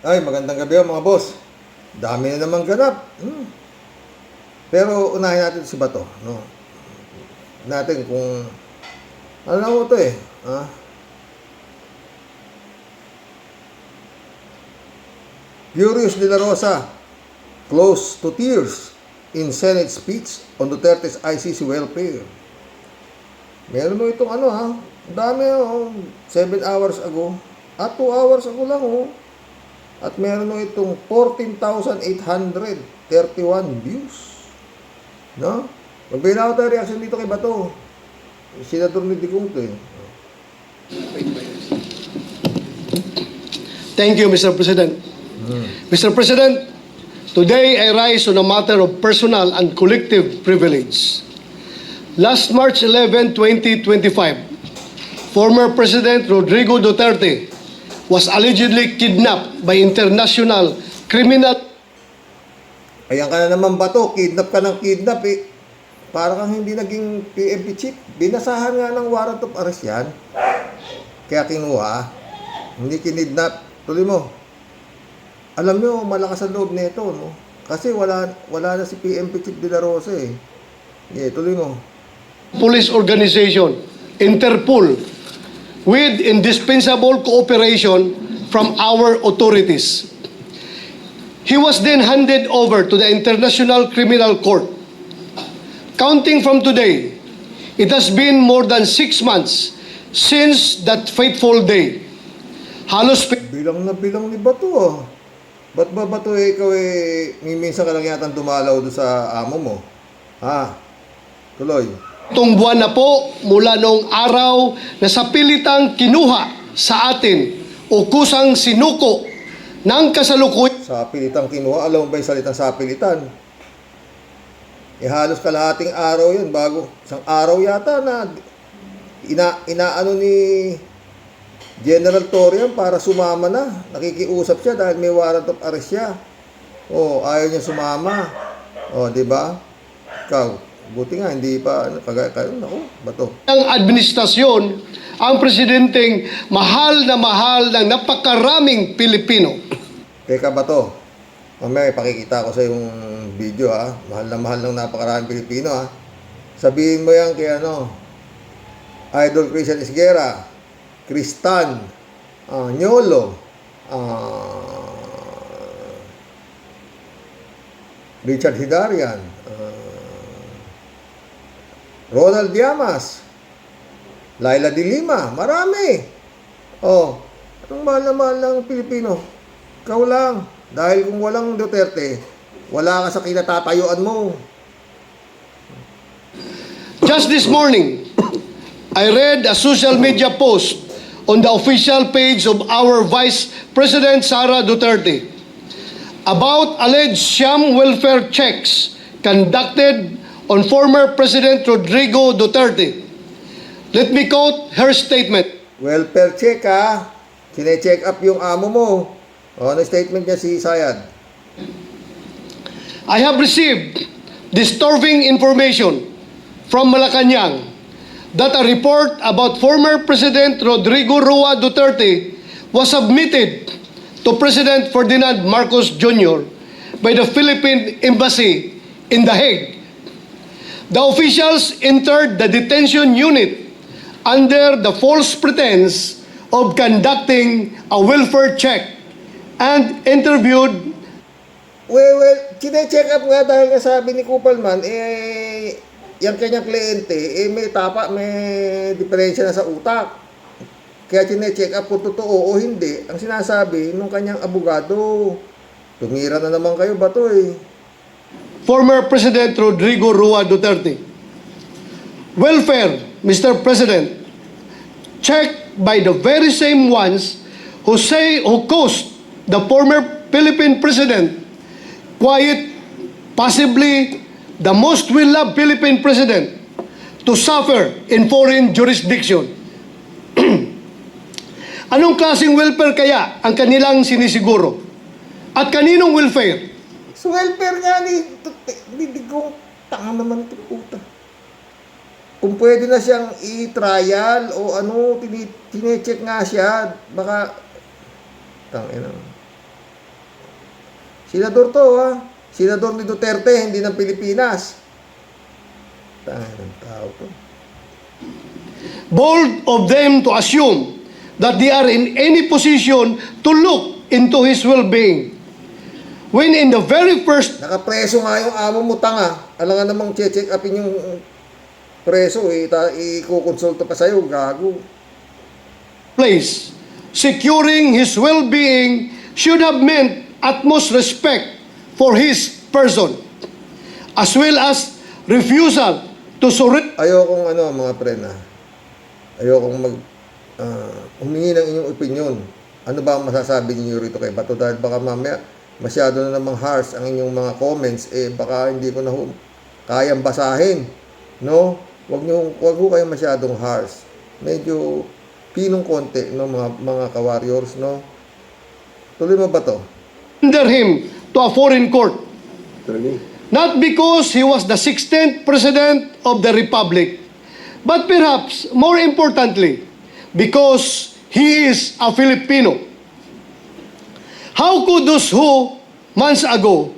Ay, magandang gabi mga boss. Dami na naman ganap. Pero unahin natin si Bato. No? Natin kung ano na mo ito eh. Furious de la Rosa, close to tears in Senate speech on Duterte's ICC welfare. Meron mo itong ang dami 7 hours ago. At 2 hours ago lang At meron mo itong 14,831 views. No? Magbigay na ako tayo reaction dito kay Bato. Senador ni Digong eh. Thank you, Mr. President. Mr. President, today I rise on a matter of personal and collective privilege. Last March 11, 2025, former President Rodrigo Duterte was allegedly kidnapped by international criminal. Ayan ka na naman Bato, kidnap ka ng kidnap eh. Para kang hindi naging PNP chief. Binasahan nga ng warrant of arrest yan. Kaya kinuha. Hindi kinidnap. Tuloy mo. Alam nyo, malakas ang loob nito, no? Kasi wala na si PNP Chief de la Rosa eh. Tuloy mo. Police organization, Interpol, with indispensable cooperation from our authorities. He was then handed over to the International Criminal Court. Counting from today, it has been more than 6 months since that fateful day. Halos bilang ni Bato Ba't ba Bato ikaw minsan ka lang yata dumalaw doon sa amo mo? Tuloy. Itong buwan na po mula noong araw na sa pilitang kinuha sa atin o kusang sinuko ng kasalukuyan. Sa pilitang kinuha, alam mo ba yung salitang sa pilitan? Halos kalahating araw yun bago. Isang araw yata na inaano ni General Torian para sumama na. Nakikiusap siya dahil may warrant of arrest siya. Ayaw niya sumama. Di ba? Ikaw. Buti nga, hindi pa, kagaya kayo, Bato. Ang administrasyon, ang presidenteng mahal ng napakaraming Pilipino. Teka Bato, mamaya ipakikita ko sa yung video mahal ng napakaraming Pilipino Sabihin mo yan kay Idol Christian Esguerra, Kristan, Nyolo, Richard Hidarian, Ronald Llamas, Laila de Lima, marami. Anong mahal ng Pilipino? Ikaw lang. Dahil kung walang Duterte, wala ka sa kinatatayuan mo. Just this morning, I read a social media post on the official page of our Vice President Sara Duterte about alleged sham welfare checks conducted on former President Rodrigo Duterte. Let me quote her statement. Welfare check Sine-check up yung amo mo. Ano statement niya si Sayad? I have received disturbing information from Malacanang that a report about former President Rodrigo Roa Duterte was submitted to President Ferdinand Marcos Jr. by the Philippine Embassy in The Hague. The officials entered the detention unit under the false pretense of conducting a welfare check and interviewed. Well, sine-check up nga dahil sabi ni Kupalman, yung kanyang kliyente, may diferensya na sa utak. Kaya sine-check up kung totoo o hindi. Ang sinasabi nung kanyang abogado, tumira na naman kayo Bato Former President Rodrigo Roa Duterte. Welfare, Mr. President, checked by the very same ones who caused the former Philippine President, possibly the most well-loved Philippine President, to suffer in foreign jurisdiction. Anong klaseng welfare kaya ang kanilang sinisiguro? At kaninong welfare? So welfare nga ni Digong, tanga naman ito puta. Kung pwede na siyang i-trial o tine-check nga siya, baka tangina. Senador to, ha? Senador ni Duterte, hindi ng Pilipinas. Tangin ng tao to. Bold of them to assume that they are in any position to look into his well-being. When in the very first Nakapreso nga yung amo mo, tanga. Alam nga namang check upin yung preso, ikukonsulta pa sa'yo, gago. place, securing his well-being should have meant utmost respect for his person, as well as refusal to surrender Ayokong mga pre na. Ayokong humingi ng inyong opinion. Ano ba ang masasabi niyo rito kay Bato? Dahil baka mamaya masyado na namang harsh ang inyong mga comments, baka hindi ko na kayang basahin. No? Wag ho kayo masyadong harsh. Medyo pinong konti, no, mga ka-warriors, no? Tuloy mo ba to? him to a foreign court, Tuloy. not because he was the 16th President of the Republic, but perhaps more importantly, because he is a Filipino. How could those who, months ago,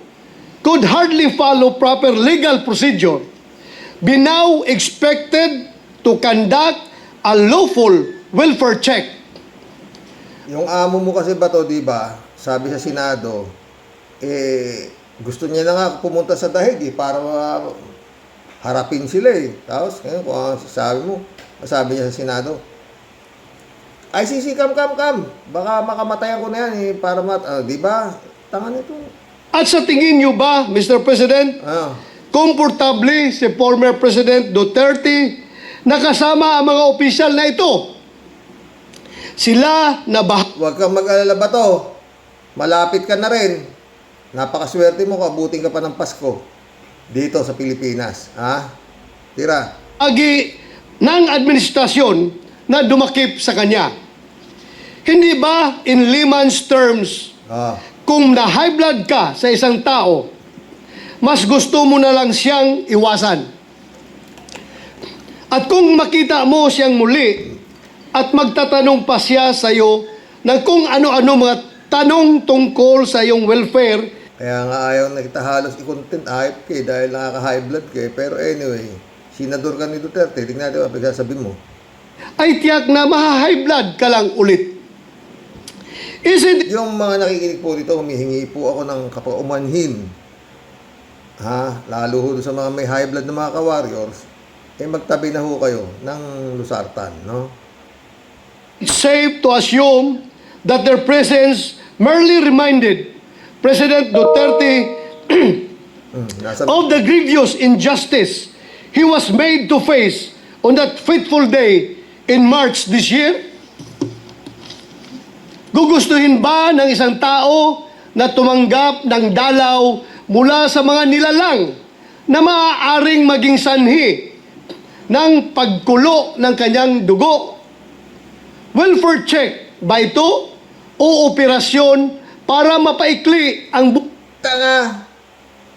could hardly follow proper legal procedure be now expected to conduct a lawful welfare check? Yung amo mo kasi Bato, di ba? Sabi sa Senado, gusto niya na nga pumunta sa dahig para harapin sila Tapos, ngayon, kung ang sabi niya sa Senado, ICC, come. Baka makamatayan ko na yan para di ba? Tanga nito. At sa tingin niyo ba, Mr. President, komportable si former President Duterte na kasama ang mga opisyal na ito? Sila na Huwag kang mag-alala Bato. Malapit ka na rin. Napakaswerte mo, kabuting ka pa ng Pasko dito sa Pilipinas. Tira. bahagi ng administrasyon na dumakip sa kanya. Hindi ba in layman's terms, kung na-high blood ka sa isang tao, mas gusto mo na lang siyang iwasan? At kung makita mo siyang muli at magtatanong pa siya sa iyo ng kung ano-ano mga tanong tungkol sa iyong welfare, Kaya nga ayaw na kita halos i-content AFK dahil nakaka-high blood ka Pero anyway, senador ka ni Duterte, tingnan natin ang pagsasabi mo. ay tiyak na maha-high blood ka lang ulit. Isn't Yung mga nakikinig po dito, humihingi po ako ng kapaumanhin. Lalo ho sa mga may high blood na mga ka-warriors, magtabi na ho kayo ng lusartan, no? it's safe to assume that their presence merely reminded President Duterte of the grievous injustice he was made to face on that fateful day in March this year? Gugustuhin ba ng isang tao na tumanggap ng dalaw mula sa mga nilalang na maaaring maging sanhi ng pagkulo ng kanyang dugo? Welfare check ba ito o operasyon para mapaikli ang Tanga!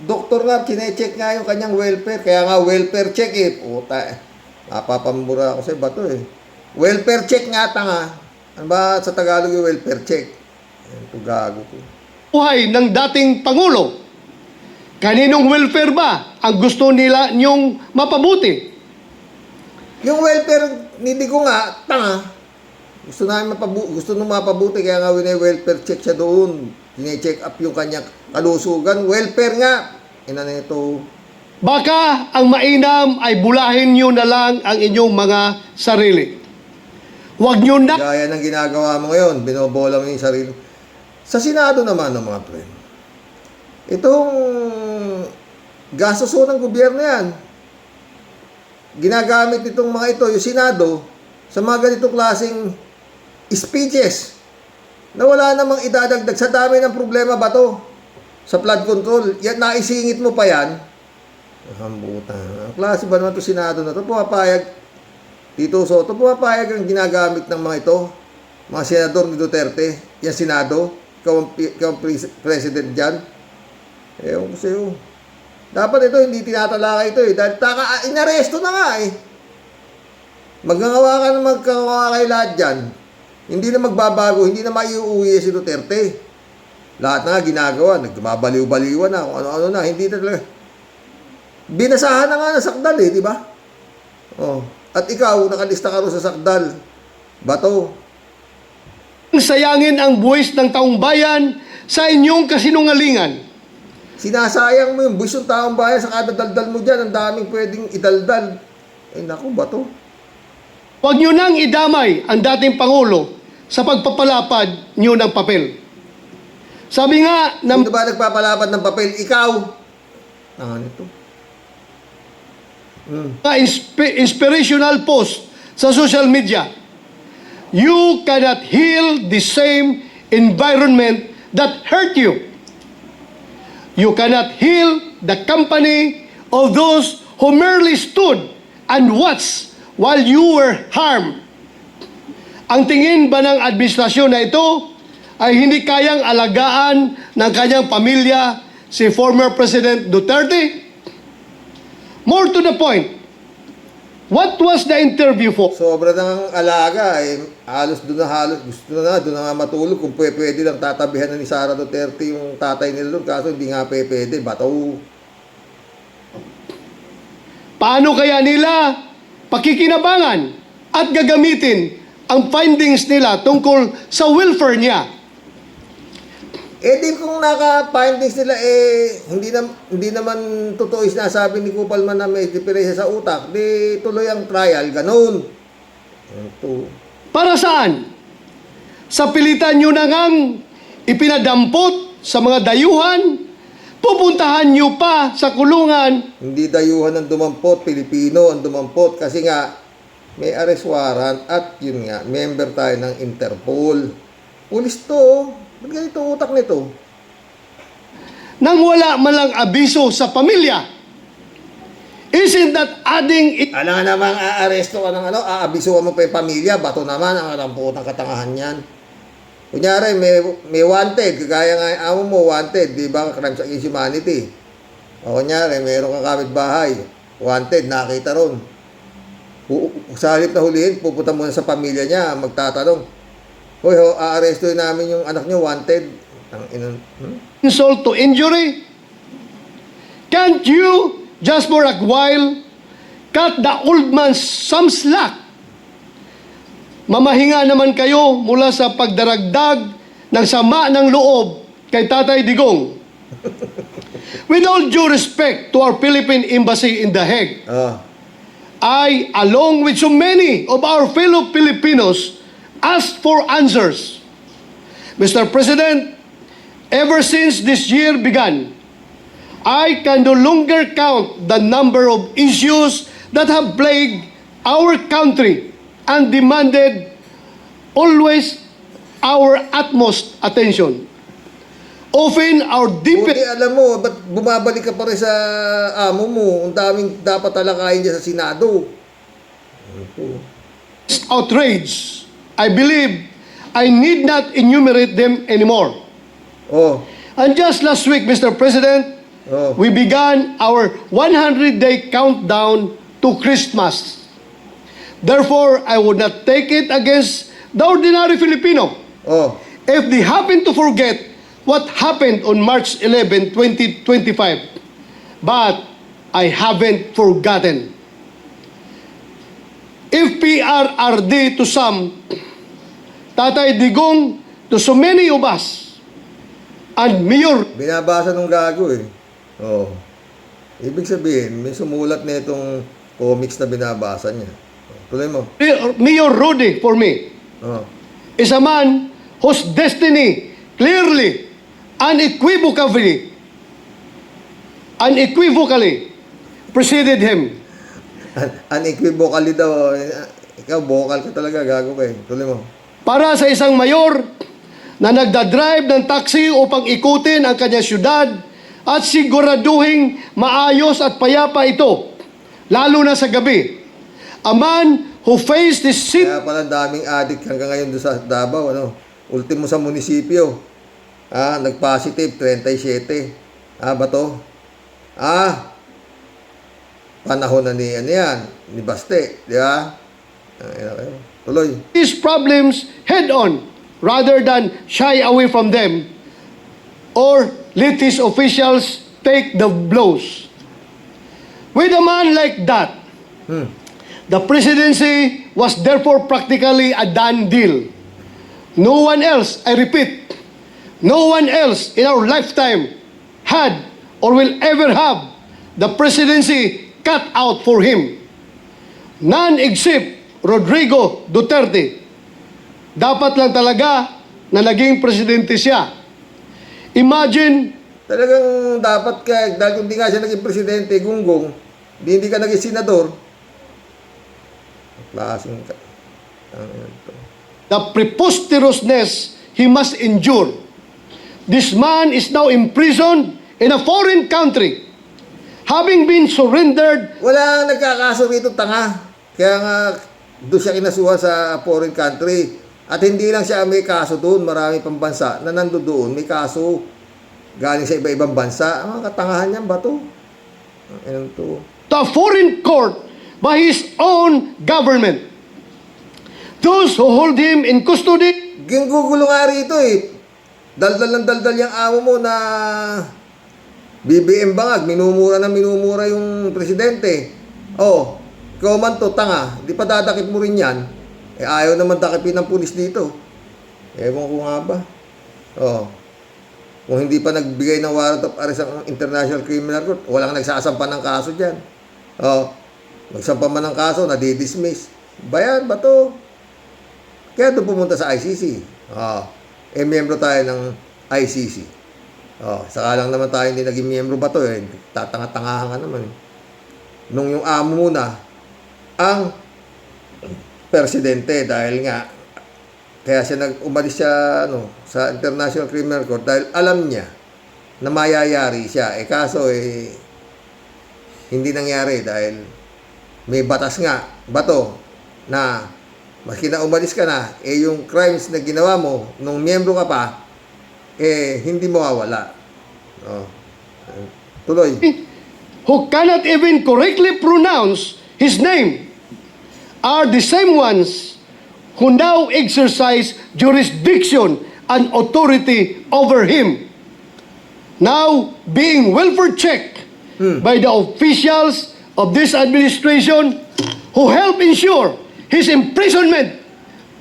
Doktor nga, chinecheck nga yung kanyang welfare. Kaya nga, welfare check Puta napapambura ako sa Bato Welfare check nga, tanga. Ano ba sa Tagalog yung welfare check? Ito gago ko. buhay ng dating Pangulo? Kaninong welfare ba ang gusto nila niyong mapabuti? Yung welfare, hindi ko nga, tanga. Gusto nung mapabuti, kaya nga welfare check siya doon. Tine-check up yung kanyang kalusugan. Welfare nga. Ina na ito. Baka ang mainam ay bulahin niyo na lang ang inyong mga sarili. Huwag niyo na Gaya ng ginagawa mo ngayon, binobola mo yung sarili. Sa Senado naman ng mga friend, itong gastuso ng gobyerno yan. Ginagamit itong mga ito, yung Senado, sa mga ganitong klaseng speeches na wala namang idadagdag sa dami ng problema ba to sa flood control. Yan, naisingit mo pa yan. Ang klase ba naman to Senado na to? Pumapayag, Tito Soto, pumapayag ang ginagamit ng mga ito, mga senador ni Duterte, yan Senado, ikaw ang president dyan. Ewan ko sa'yo. Dapat ito, hindi tinatalaka ito dahil inaresto na nga Magkakawa ka na magkakawa kay lahat dyan. Hindi na magbabago, hindi na maiuwi si Duterte. Lahat na nga ginagawa, nagbabaliw-baliwan na, kung ano-ano na, hindi na talaga. Binasahan na nga ng sakdal eh, di ba? Oh. At ikaw, nakalista ka rin sa sakdal. Bato. Sayangin ang buwis ng taong bayan sa inyong kasinungalingan. Sinasayang mo yung buwis ng taong bayan sa kada daldal mo dyan. Ang daming pwedeng idaldal. Eh naku, bato. Huwag nyo nang idamay ang dating Pangulo sa pagpapalapad nyo ng papel. Sabi nga ng Sino ba nagpapalapad ng papel? Ikaw. Ito. mga inspirational post sa social media, you cannot heal the same environment that hurt you. You cannot heal the company of those who merely stood and watched while you were harmed. Ang tingin ba ng administrasyon na ito ay hindi kayang alagaan ng kanyang pamilya si former President Duterte? More to the point, what was the interview for? Sobra nang alaga eh. Halos, gusto na nga matulog. Kung pwede lang tatabihan na ni Sara Duterte yung tatay nila doon. Kaso hindi nga pwede. Bato. Paano kaya nila pakikinabangan at gagamitin ang findings nila tungkol sa welfare niya? Eh di kung naka-findings nila hindi naman totoo yung sinasabi ni Kupalman na may diferensya sa utak, di tuloy ang trial, ganun. Ito. Para saan? Sa pilitan nyo na ngang ipinadampot sa mga dayuhan, pupuntahan nyo pa sa kulungan. Hindi dayuhan ang dumampot, Pilipino ang dumampot kasi nga may arrest warrant at yun nga, member tayo ng Interpol. Pulis to. Ba't ganito utak nito? Nang wala malang abiso sa pamilya. Isn't that adding Alam nga namang aaresto ka ng aabisuhan mo pa yung pamilya, bato naman ang arampot ng katangahan yan. Kunyari, may wanted, kagaya nga yung amo mo, wanted, di ba, crimes against humanity. O kunyari, mayroong kang kapitbahay, wanted, nakita ron. Sa halip na hulihin, pupunta muna sa pamilya niya, magtatanong, hoy, aarestoin namin yung anak niyo, wanted. insult to injury? Can't you, just for a while, cut the old man's some slack? Mamahinga naman kayo mula sa pagdaragdag ng sama ng loob kay Tatay Digong. With all due respect to our Philippine Embassy in The Hague, I, along with so many of our fellow Filipinos, asked for answers. Mr. President, ever since this year began, I can no longer count the number of issues that have plagued our country and demanded always our utmost attention. Often our Buti deepest alam mo, ba't bumabalik ka pa rin sa amo mo? Ang daming dapat talakayin dyan sa Senado. outrage, I believe I need not enumerate them anymore. Oh, And just last week, Mr. President, we began our 100-day countdown to Christmas. Therefore, I would not take it against the ordinary Filipino oh. if they happen to forget what happened on March 11, 2025. But I haven't forgotten. If PRRD to some, Tatay Digong to so many of us, and Mayor Binabasa nung gago eh. Oh. Ibig sabihin, may sumulat na itong comics na binabasa niya. Tuloy mo. Mayor Rudy, for me, Oh. is a man whose destiny clearly, unequivocally preceded him. Unequivocally daw. Ikaw, vocal ka talaga, gago ka eh. Tuloy mo. Para sa isang mayor na nagdadrive ng taxi upang ikutin ang kanyang syudad at siguraduhing maayos at payapa ito, lalo na sa gabi. A man who faced this Kaya pala daming addict hanggang ngayon doon sa Davao. Ano? Ultimo sa munisipyo. Nag-positive, 37. Ba to? Panahon na ni, ni Baste. Di ba? Tuloy. these problems head-on rather than shy away from them. or let his officials take the blows. With a man like that, the presidency was therefore practically a done deal. No one else, I repeat, no one else in our lifetime had or will ever have the presidency cut out for him. None except Rodrigo Duterte. Dapat lang talaga na naging presidente siya. Imagine, Talagang dapat ka, dahil kung hindi nga siya naging presidente, gunggong, hindi ka naging senador, klaseng ka. the preposterousness he must endure. This man is now imprisoned in a foreign country, having been surrendered. Wala nagkakaso rito, tanga. Kaya nga, doon siya kinasuhan sa foreign country. At hindi lang siya may kaso doon, marami pang bansa na nandoon may kaso galing sa iba-ibang bansa. Ang mga katangahan niyan ba to? Ano to? To a foreign court by his own government. Those who hold him in custody Ginggugulo nga rito eh. Daldal ng daldal yung amo mo na BBM bangag, minumura yung presidente. Oh, ikaw man to, tanga. Di pa dadakip mo rin yan. Eh, ayaw naman dakipin ng pulis dito. Ewan ko nga ba. Oh. Kung hindi pa nagbigay ng warrant of arrest ang International Criminal Court, walang nagsasampa ng kaso dyan. Oh. Nagsampa man ng kaso, nadidismiss. Bayan ba to? Kaya doon pumunta sa ICC. Oh. Eh, miyembro tayo ng ICC. Oh, saka lang naman tayo hindi naging miyembro ba to eh. Tatanga-tangahan ka naman eh. Nung yung amo muna, ang presidente dahil nga kaya siya umalis siya sa International Criminal Court dahil alam niya na mayayari siya. Eh kaso hindi nangyari dahil may batas nga bato na maski na umalis ka na, yung crimes na ginawa mo nung miyembro ka pa, hindi mawawala. Oh. Tuloy. who cannot even correctly pronounce his name are the same ones who now exercise jurisdiction and authority over him, now being welfare checked by the officials of this administration who help ensure his imprisonment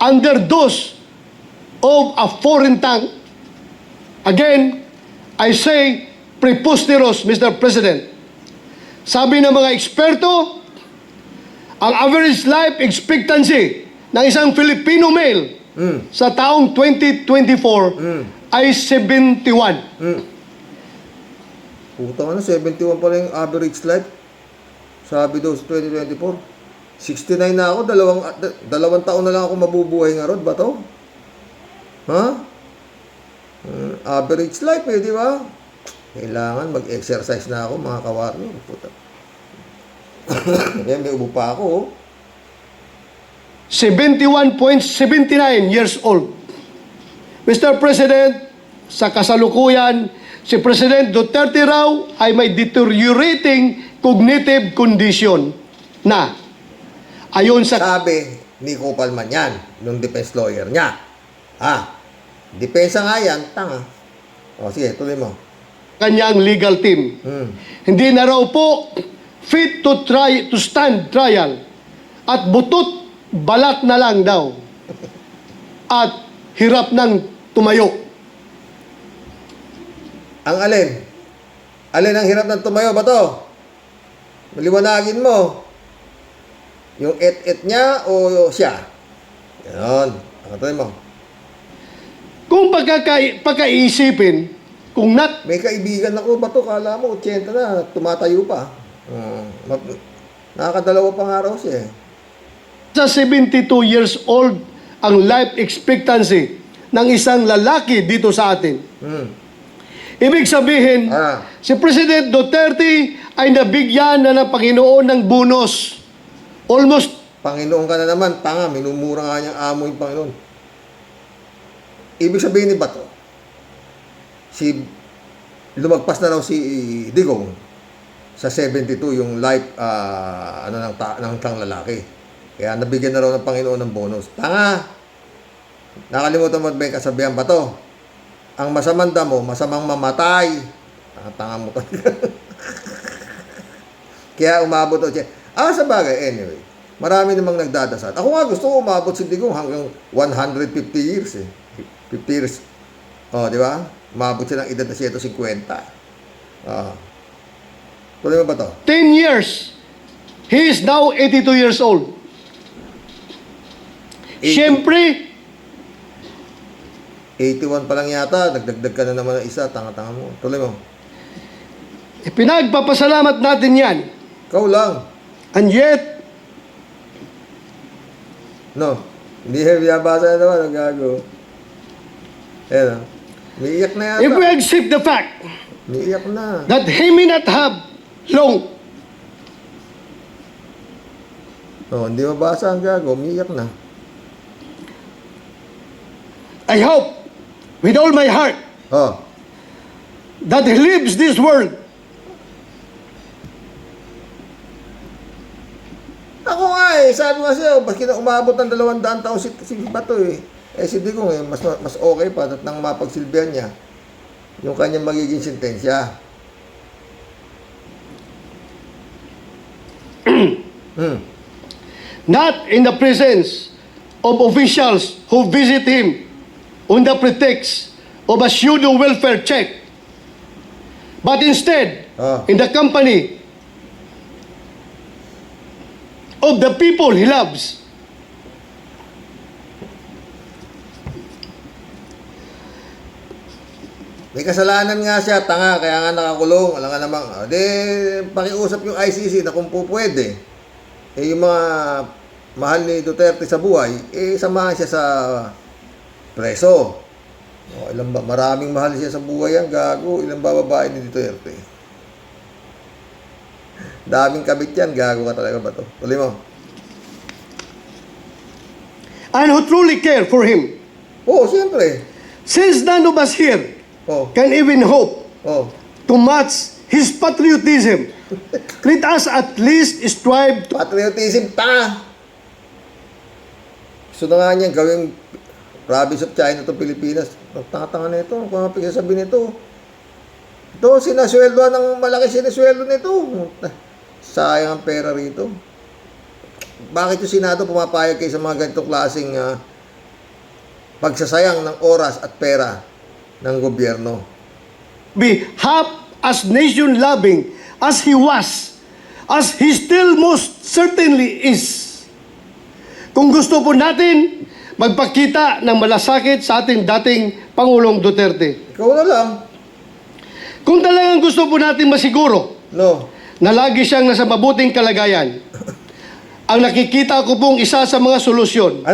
under those of a foreign tongue. Again, I say preposterous, Mr. President. Sabi ng mga eksperto, ang average life expectancy ng isang Filipino male sa taong 2024 ay 71. Puta ka na, 71 pala yung average life. Sabi daw sa 2024. 69 na ako, dalawang taon na lang ako mabubuhay nga rod ba to? Ha? Average life di ba? Kailangan mag-exercise na ako mga kawarno. Puta. Yan, may ubo pa ako. 71.79 years old. Mr. President, sa kasalukuyan, si President Duterte raw ay may deteriorating cognitive condition na ayon sa Sabi ni Kopalman yan, nung defense lawyer niya. Depensa nga yan, tanga. O sige, tuloy mo. kanyang legal team. Hindi na raw po fit to stand trial at butot balat na lang daw at hirap ng tumayo. Ang alin? Alin ang hirap ng tumayo ba to? Maliwanagin mo. Yung et niya o siya? Ganon. Tuloy mo. Kung pagkaisipin, kung May kaibigan ako ba to? Kala mo 80 na, tumatayo pa. Nakakadalawa pa nga raw siya eh. sa 72 years old ang life expectancy ng isang lalaki dito sa atin. Ibig sabihin, si President Duterte ay nabigyan na ng Panginoon ng bonus. Almost Panginoon ka na naman, tanga, minumura nga niyang amo yung Panginoon. Ibig sabihin ni Bato, lumagpas na raw si Digong sa 72 yung life ng tang lalaki. Kaya nabigyan na raw ng Panginoon ng bonus. Tanga! Nakalimutan mo ba yung kasabihan ba to? ang masamang damo, masamang mamatay. Tanga mo talaga. Kaya umabot o siya. Sa bagay, anyway. Marami namang nagdadasal. Ako nga gusto ko umabot si Digong hanggang 150 years eh. 50 years. Di ba? Umabot siya ng edad na 150. Tuloy mo ba to? 10 years. He is now 82 years old. 80. Siyempre, 81 pa lang yata. Nagdagdag ka na naman ng isa. Tanga-tanga mo. Tuloy mo. pinagpapasalamat natin yan. Ikaw lang. And yet, No. Hindi binabasa na naman. Ang gago. Ayan. Umiiyak na yata. if we accept the fact Umiiyak na. that he may not have long, Hindi mabasa ang gago. Umiiyak na. I hope with all my heart that he leaves this world Ako nga sabi nga sa'yo, baski na umabot ng 200 taon si Bato eh. Si Digong mas okay pa at nang mapagsilbihan niya yung kanyang magiging sentensya. not in the presence of officials who visit him on the pretext of a pseudo welfare check, but instead in the company of the people he loves. May kasalanan nga siya, tanga, kaya nga nakakulong. Alam nga namang, pakiusap yung ICC na kung po pwede. Yung mga mahal ni Duterte sa buhay, samahan siya sa preso. Ilan ba? Maraming mahal siya sa buhay yan, gago. Ilan ba babae ni Duterte? Daming kabit yan, gago ka talaga ba to? Tuloy mo. And who truly care for him, Siyempre. since none of us here can even hope to match his patriotism. Let us at least strive to Patriotism, tanga! Gusto na nga niyan gawing province of China itong Pilipinas. Tanga-tanga na ito. Kung ano pagsasabi nito. Ito, sinasweldoan ng malaki sinasweldo nito. Sayang ang pera rito. Bakit yung Senado pumapayag kayo sa mga ganitong klaseng pagsasayang ng oras at pera ng gobyerno? be half as nation-loving as he was, as he still most certainly is. Kung gusto po natin magpakita ng malasakit sa ating dating Pangulong Duterte. Ikaw na lang. Kung talagang gusto po natin masiguro na lagi siyang nasa mabuting kalagayan, ang nakikita ko pong isa sa mga solusyon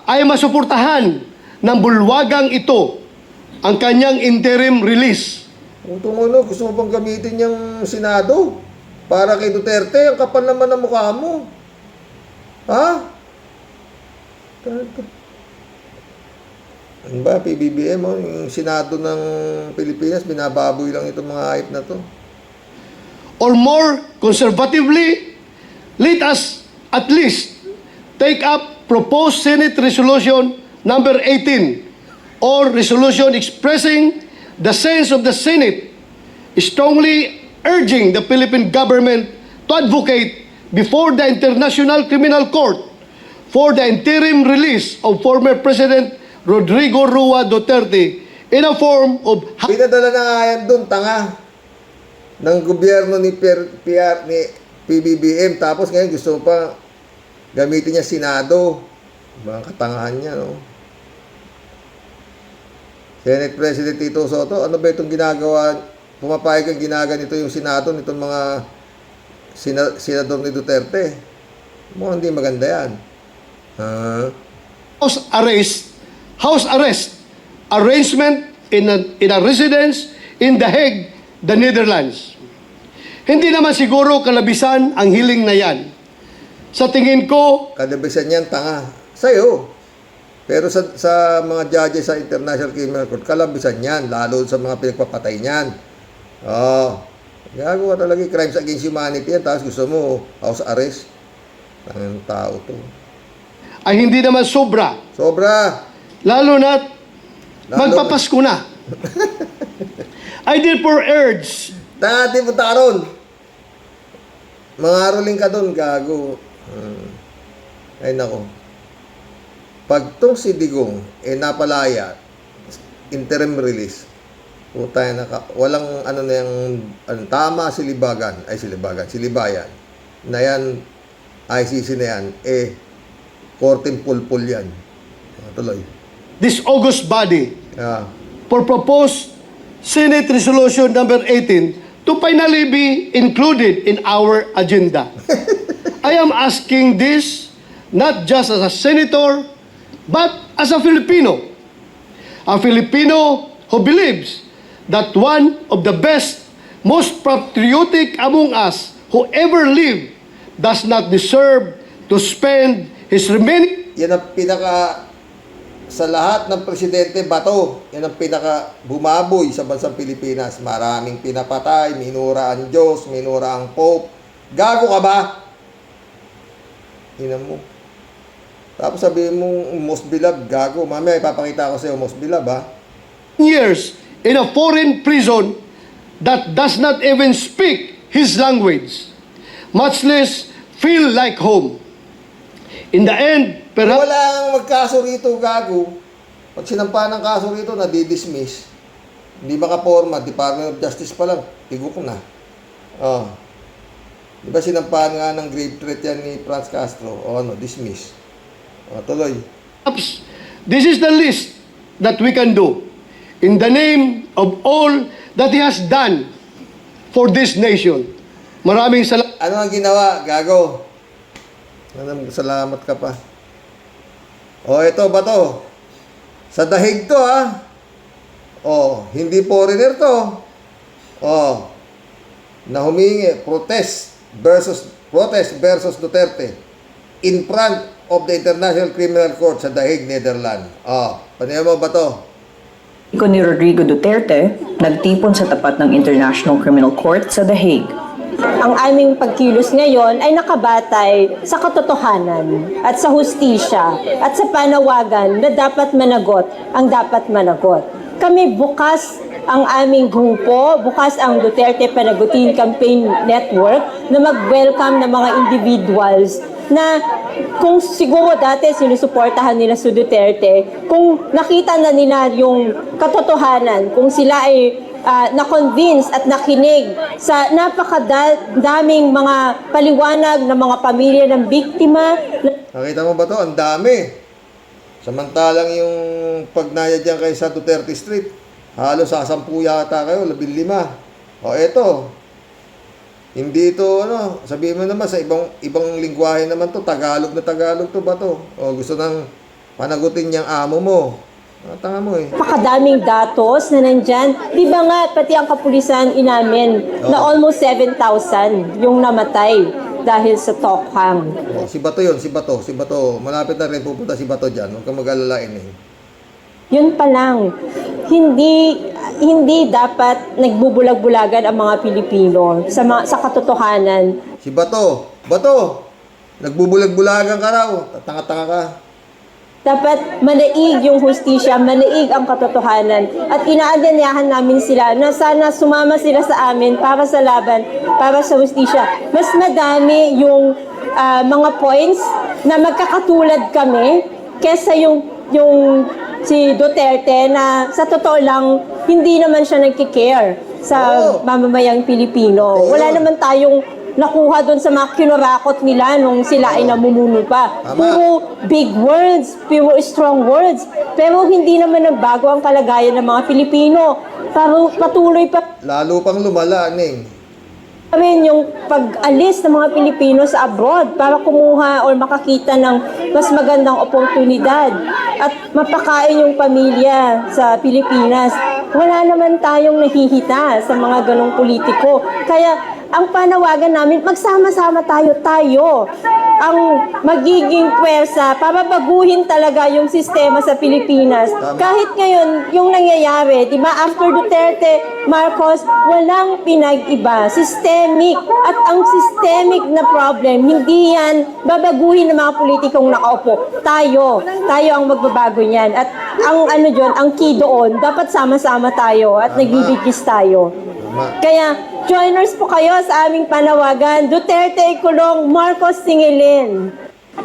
ay masuportahan ng bulwagang ito ang kanyang interim release. Kung gusto mo bang gamitin yung Senado para kay Duterte, ang kapal naman ng mukha mo. Ha? Ano ba, PBBM, yung Senado ng Pilipinas, binababoy lang itong mga hype na to. Or more conservatively, let us at least take up proposed Senate Resolution number 18 or resolution expressing the sense of the Senate strongly urging the Philippine government to advocate before the International Criminal Court for the interim release of former President Rodrigo Roa Duterte in a form of Pinadala na nga yan dun, tanga, ng gobyerno ni PBBM. Tapos ngayon gusto pa gamitin niya Senado. Mga katangahan niya, no? Senate President Tito Soto, ano ba itong ginagawa? Pumapayag ang ginaganito yung Senado nitong mga senador ni Duterte. Mukhang hindi maganda yan. house arrest arrangement in a residence in The Hague, the Netherlands. Hindi naman siguro kalabisan ang hiling na yan. Sa tingin ko, Kalabisan yan, tanga. Sa'yo. Pero sa mga judges sa International Criminal Court, kalabisan yan. Lalo sa mga pinagpapatay niyan. Gagawa talaga yung crimes against humanity yan. Tapos gusto mo, house arrest. Tangang tao to. ay hindi naman sobra. Sobra. Lalo na Magpapasko na. I therefore urge Tangati mo taron. Mangaroling ka doon, gago. Ay nako. Pag tong si Digong, napalaya, interim release, putay na ka, walang ano na yung, tama silibagan, silibayan, na yan, ICC na yan, korteng pulpul yan. Tuloy. this august body Ah. for proposed Senate Resolution number 18 to finally be included in our agenda. I am asking this not just as a senator, but as a Filipino who believes that one of the best, most patriotic among us who ever lived does not deserve to spend his remaining Yan ang pinaka, sa lahat ng presidente, bato. Yan ang pinaka bumaboy sa bansang Pilipinas. Maraming pinapatay, minura ang Diyos, minura ang Pope. Gago ka ba? Ina mo. Tapos sabihin mo, most beloved, gago. Mamaya ipapakita ko sa'yo, most beloved, ha? years in a foreign prison that does not even speak his language, much less feel like home. In the end, perhaps Walang magkaso rito, gago. Pag sinampa ng kaso rito, nadidismiss. Hindi makaporma, Department of Justice pa lang, tigok na. Oh. Di ba sinampahan nga ng grave threat yan ni Franz Castro? O dismiss. O, tuloy. this is the least that we can do in the name of all that he has done for this nation. Maraming salamat. Ano ang ginawa, gago? Salamat ka pa. O, ito ba to? Sa dahig to, ha? O, hindi foreigner to. O, na humingi, protest versus Duterte in front of the International Criminal Court sa Dahig, Netherlands. O, panayan mo ba to? Ko ni Rodrigo Duterte, nagtipon sa tapat ng International Criminal Court sa The Hague. Ang aming pagkilos ngayon ay nakabatay sa katotohanan at sa hustisya at sa panawagan na dapat managot ang dapat managot. Kami bukas ang aming grupo, bukas ang Duterte Panagutin Campaign Network na mag-welcome ng mga individuals na kung siguro dati sinusuportahan nila si Duterte, kung nakita na nila yung katotohanan, kung sila ay na-convince at nakinig sa napakadaming mga paliwanag ng mga pamilya ng biktima. Nakita mo ba to? Ang dami. Samantalang yung pagnaya dyan kayo sa Duterte Street, halos sa 10 yata kayo, 15. O eto, hindi ito, sabihin mo naman sa ibang lingwahe naman to, Tagalog na Tagalog to ba to? O gusto nang panagutin niyang amo mo. Tanga mo eh. Napakadaming datos na nandyan. Di ba nga, pati ang kapulisan inamin na almost 7,000 yung namatay dahil sa Tokhang. O, si Bato yun, si Bato. Malapit na rin pupunta si Bato dyan. Huwag kang mag-alalain eh. Yun pa lang, hindi dapat nagbubulag-bulagan ang mga Pilipino sa katotohanan. Si Bato, nagbubulag-bulagan ka raw. Tanga-tanga ka. Dapat manaig yung hustisya, manaig ang katotohanan. At inaanyayahan namin sila na sana sumama sila sa amin para sa laban, para sa hustisya. Mas madami yung mga points na magkakatulad kami kesa yung si Duterte na sa totoo lang, hindi naman siya nagkikare sa mamamayang Pilipino. Wala naman tayong nakuha doon sa mga kinurakot nila nung sila ay namumuno pa. Puro big words, puro strong words. Pero hindi naman nagbago ang kalagayan ng mga Pilipino. Patuloy pa Lalo pang lumala, Ning. rin yung pag-alis ng mga Pilipino sa abroad para kumuha o makakita ng mas magandang oportunidad at mapakain yung pamilya sa Pilipinas. Wala naman tayong nahihita sa mga ganong politiko. Kaya ang panawagan namin, magsama-sama tayo ang magiging pwersa para baguhin talaga yung sistema sa Pilipinas. Kahit ngayon, yung nangyayari, di ba, after Duterte, Marcos, walang pinag-iba. Systemic. At ang systemic na problem, hindi yan babaguhin ng mga politikong nakaupo. Tayo ang magbabago niyan. At ang ang key doon, dapat sama-sama tayo at nagbibigis tayo. Kaya, joiners po kayo sa aming panawagan. Duterte ikulong, Marcos singilin.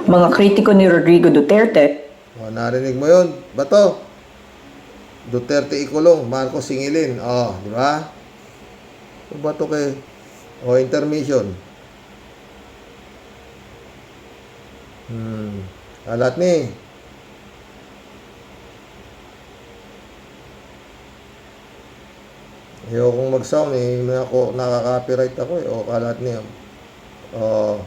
Mga kritiko ni Rodrigo Duterte, O, narinig mo yun? Bato? Duterte ikulong, Marcos singilin. O, di ba? O, bato kay... O, intermission. Alat ni. Ayokong mag-sound eh. Ako, nakaka-copyright ako eh. O, kalat niya. O.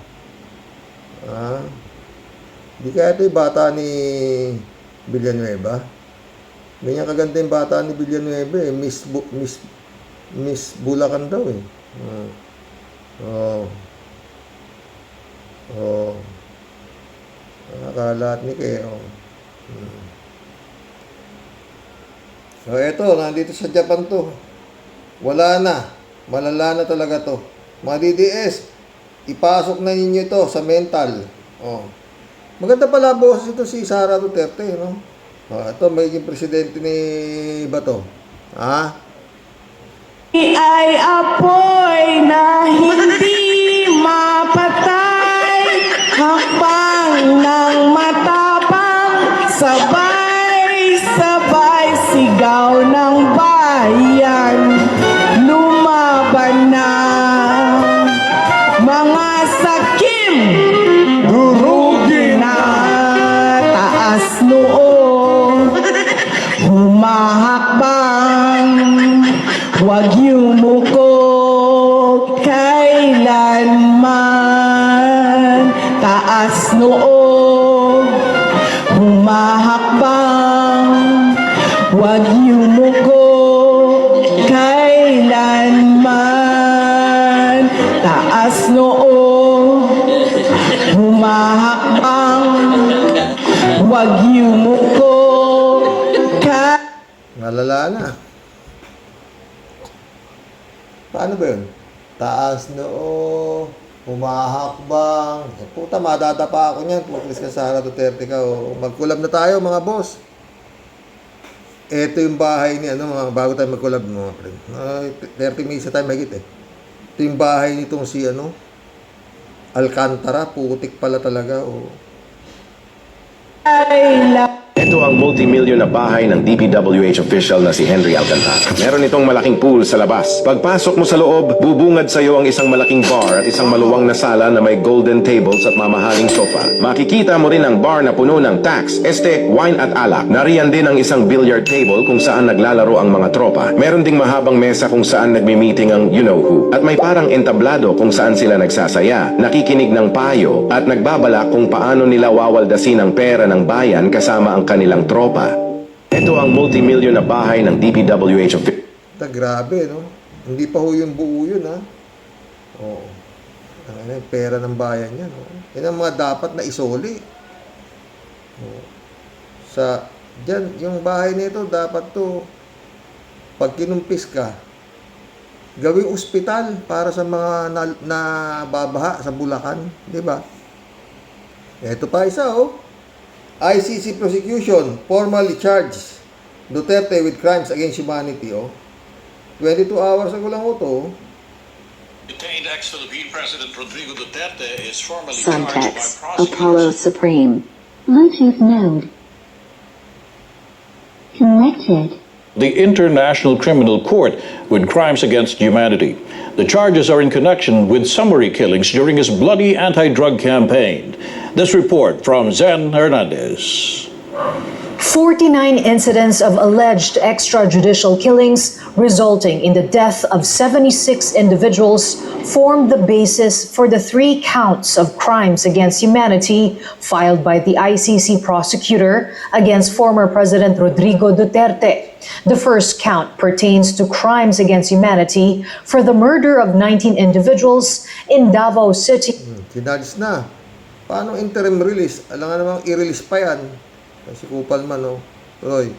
Di kaya ito yung bata ni Villanueva. Ganyan kaganda yung bata ni Villanueva eh. Miss Bulacan daw eh. Kalat ni kayo. So, eto, nandito sa Japan to. Wala na. Malala na talaga to. Mga DDS, ipasok na ninyo ito sa mental. Oh. Maganda pala boses ito si Sara Duterte, no? Oh, ito, magiging presidente ni Bato. Ha? Ay apoy na hindi mapatay, hakbang ng matapang, sabay-sabay sigaw ng bayan, lumaban na mga sakim, durugin na taas noo, humahakbang, huwag yumuko kailanman, taas noo, humahakbang, huwag yumuko kailanman, taas noo, humahakbang, huwag yumuko Malala na. Paano ba yun? Taas noo, humahakbang. Eh, puta, madadapa ako niyan. Putis ka Sara Duterte ka. O, mag-collab na tayo, mga boss. Ito yung bahay ni, mga bago tayo mag-collab, mga friend. 30 minutes na tayo mahigit eh. Ito yung bahay nitong si, Alcantara. Putik pala talaga, Ito ang multi-million na bahay ng DPWH official na si Henry Alcantara. Meron itong malaking pool sa labas. Pagpasok mo sa loob, bubungad sa iyo ang isang malaking bar at isang maluwang na sala na may golden tables at mamahaling sofa. Makikita mo rin ang bar na puno ng tax, wine at alak. Nariyan din ang isang billiard table kung saan naglalaro ang mga tropa. Meron ding mahabang mesa kung saan nagmi-meeting ang you-know-who. At may parang entablado kung saan sila nagsasaya, nakikinig ng payo at nagbabalak kung paano nila wawaldasin ang pera ng bayan kasama ang kanilang tropa. Ito ang multi-million na bahay ng DPWH of... Grabe, no? Hindi pa ho yung buo yun, ha? Oo. Yung pera ng bayan yan, no? Yan ang mga dapat na isoli. Oo. Diyan, yung bahay nito, dapat to, pag kinumpis ka, gawing ospital para sa mga nababaha sa Bulacan, di ba? Ito pa isa, oh. ICC prosecution formally charged Duterte with crimes against humanity. 22 hours ago lang ito. Detained ex-Philippine President Rodrigo Duterte is formally charged by Suntex, prosecutors. Apollo Supreme. Bluetooth mode. Connected. The International Criminal Court with crimes against humanity. The charges are in connection with summary killings during his bloody anti-drug campaign. This report from Zen Hernandez. 49 incidents of alleged extrajudicial killings resulting in the death of 76 individuals formed the basis for the 3 counts of crimes against humanity filed by the ICC prosecutor against former President Rodrigo Duterte. The first count pertains to crimes against humanity for the murder of 19 individuals in Davao City. Kinalis na. Paano interim release? Alam nga namang i-release pa yan. Si Kupal man, no? Tuloy.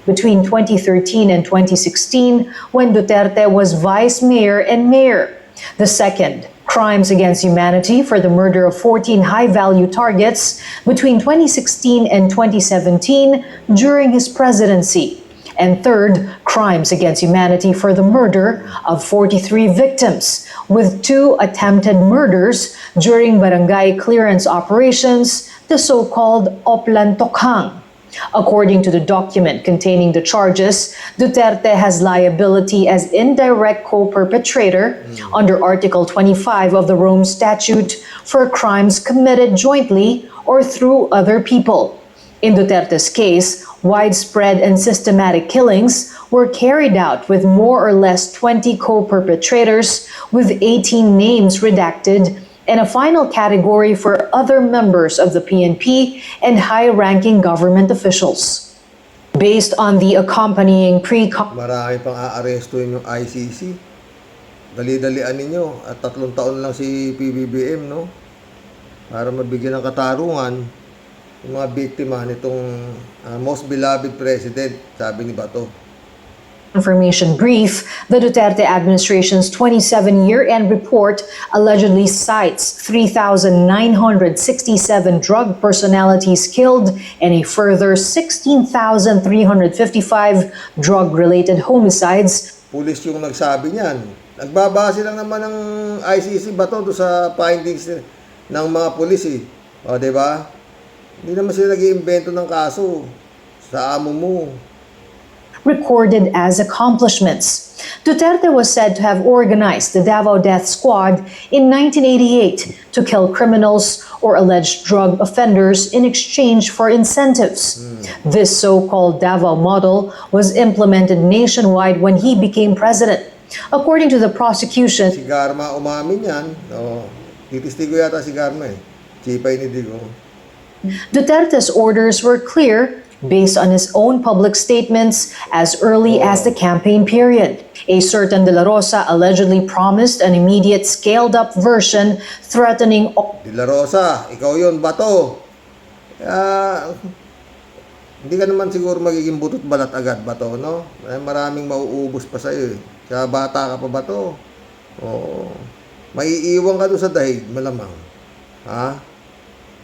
Between 2013 and 2016, when Duterte was vice mayor and mayor. The second, crimes against humanity for the murder of 14 high-value targets between 2016 and 2017 during his presidency. And third, crimes against humanity for the murder of 43 victims, with 2 attempted murders during barangay clearance operations, the so-called Oplan Tokhang. According to the document containing the charges, Duterte has liability as indirect co-perpetrator under Article 25 of the Rome Statute for crimes committed jointly or through other people. In Duterte's case, widespread and systematic killings were carried out with more or less 20 co-perpetrators, with 18 names redacted, and a final category for other members of the PNP and high-ranking government officials. Based on the accompanying Marami pang aarestuhin yung ICC. Dali-dalian ninyo. At 3 taon lang si PBBM, no? Para mabigyan ng katarungan yung mga biktima nitong most beloved president, sabi ni Bato. Information brief, the Duterte administration's 27 year-end report allegedly cites 3,967 drug personalities killed and a further 16,355 drug-related homicides. Pulis yung nagsabi niyan. Nagbabase lang naman ng ICC Bato do sa findings ng mga pulis eh. O, diba? Hindi naman sila nag-iimbento ng kaso sa amo mo. Recorded as accomplishments. Duterte was said to have organized the Davao Death Squad in 1988 to kill criminals or alleged drug offenders in exchange for incentives. This so-called Davao model was implemented nationwide when he became president. According to the prosecution, Si Garma umamin yan. O, titistigo yata si Garma eh. Chipay ni Digo. Duterte's orders were clear based on his own public statements as early as the campaign period. A certain De La Rosa allegedly promised an immediate scaled-up version threatening De La Rosa, ikaw yun, Bato. Hindi ka naman siguro magiging butot balat agad, Bato, no? Maraming mauubos pa sa'yo eh. Kaya bata ka pa, Bato. Oo. Maiiwan ka doon sa dahig, malamang. Ha?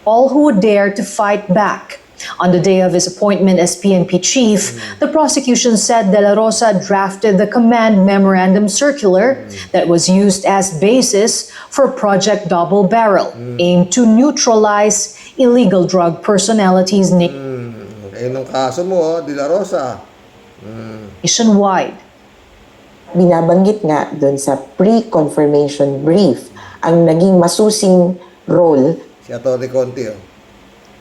all who would dare to fight back. On the day of his appointment as PNP chief, the prosecution said De La Rosa drafted the command memorandum circular that was used as basis for Project Double Barrel, aimed to neutralize illegal drug personalities Nung kaso mo, De La Rosa. nationwide. Binabanggit nga doon sa pre-confirmation brief ang naging masusing role Si Atty. Conti,